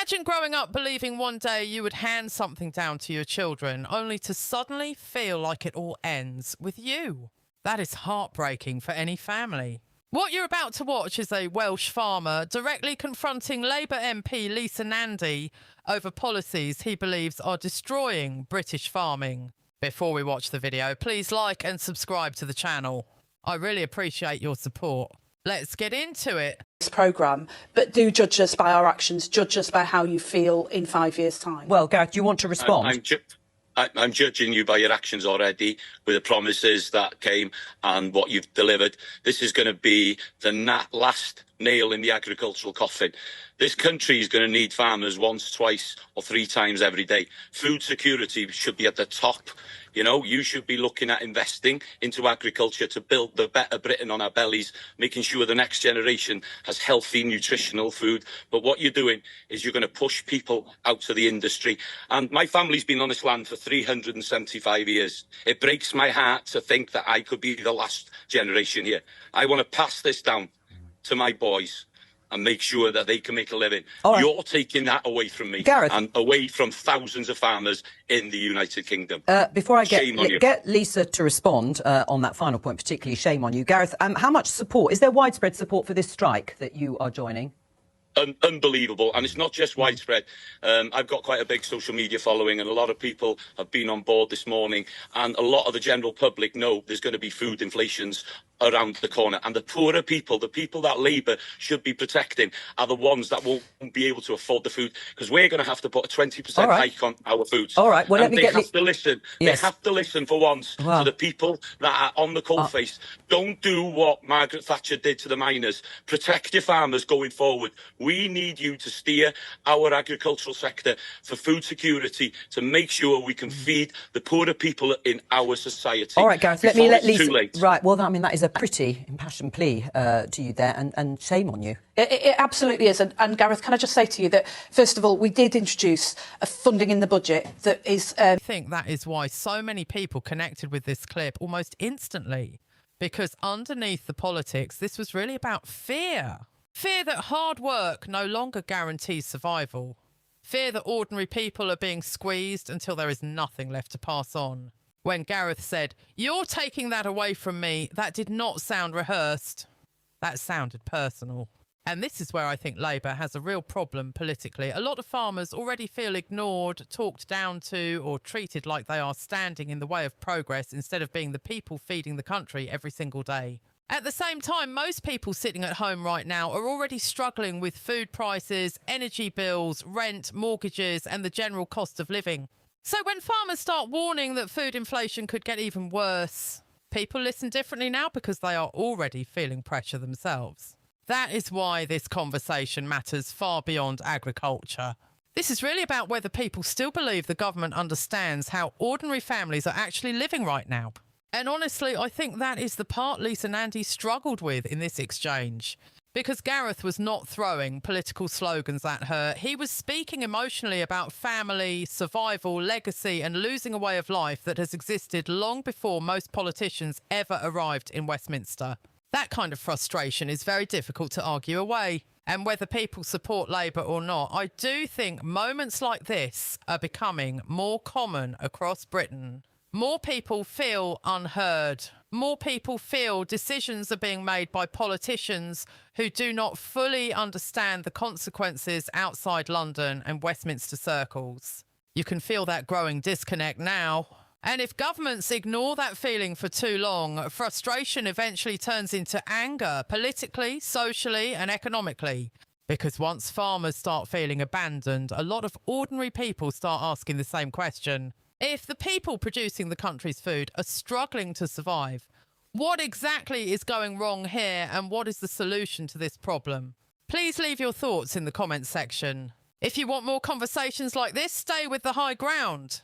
Imagine growing up believing one day you would hand something down to your children, only to suddenly feel like it all ends with you. That is heartbreaking for any family. What you're about to watch is a Welsh farmer directly confronting Labour MP Nandy over policies he believes are destroying British farming. Before we watch the video, please like and subscribe to the channel. I really appreciate your support. Let's get into it. Programme, but do judge us by our actions, judge us by how you feel in 5 years' time. Well, Gareth, do you want to respond? I'm judging you by your actions already, with the promises that came and what you've delivered. This is going to be the last nail in the agricultural coffin. This country is going to need farmers once, twice or three times every day. Food security should be at the top. You know, you should be looking at investing into agriculture to build the better Britain on our bellies, making sure the next generation has healthy, nutritional food. But what you're doing is you're going to push people out of the industry. And my family's been on this land for 375 years. It breaks my heart to think that I could be the last generation here. I want to pass this down to my boys and make sure that they can make a living. Right. You're taking that away from me, Gareth, and away from thousands of farmers in the United Kingdom. Before I get Lisa to respond on that final point, particularly shame on you, Gareth, how much support, is there widespread support for this strike that you are joining? Unbelievable, and it's not just widespread. I've got quite a big social media following, and a lot of people have been on board this morning, and a lot of the general public know there's going to be food inflations around the corner, and the poorer people, the people that Labour should be protecting, are the ones that won't be able to afford the food, because we're going to have to put a 20% hike on our foods. All right, well, let me get... They have to listen. Yes. They have to listen for once to the people that are on the coalface. Don't do what Margaret Thatcher did to the miners. Protect your farmers going forward. We need you to steer our agricultural sector for food security, to make sure we can feed the poorer people in our society. All right, Gareth, let me let Lisa... Too late. Right, well, I mean, that is a pretty impassioned plea to you there, and shame on you. It absolutely is. And Gareth, can I just say to you that, first of all, we did introduce a funding in the budget that is... I think that is why so many people connected with this clip almost instantly, because underneath the politics, this was really about fear. Fear that hard work no longer guarantees survival. Fear that ordinary people are being squeezed until there is nothing left to pass on. When Gareth said, "You're taking that away from me," that did not sound rehearsed. That sounded personal. And this is where I think Labour has a real problem politically. A lot of farmers already feel ignored, talked down to, or treated like they are standing in the way of progress instead of being the people feeding the country every single day. At the same time, most people sitting at home right now are already struggling with food prices, energy bills, rent, mortgages, and the general cost of living. So when farmers start warning that food inflation could get even worse, people listen differently now because they are already feeling pressure themselves. That is why this conversation matters far beyond agriculture. This is really about whether people still believe the government understands how ordinary families are actually living right now. And honestly, I think that is the part Nandy struggled with in this exchange. Because Gareth was not throwing political slogans at her. He was speaking emotionally about family, survival, legacy, and losing a way of life that has existed long before most politicians ever arrived in Westminster. That kind of frustration is very difficult to argue away. And whether people support Labour or not, I do think moments like this are becoming more common across Britain. More people feel unheard. More people feel decisions are being made by politicians who do not fully understand the consequences outside London and Westminster circles. You can feel that growing disconnect now. And if governments ignore that feeling for too long, frustration eventually turns into anger, politically, socially, and economically. Because once farmers start feeling abandoned, a lot of ordinary people start asking the same question. If the people producing the country's food are struggling to survive, what exactly is going wrong here, and what is the solution to this problem? Please leave your thoughts in the comments section. If you want more conversations like this, stay with the high ground.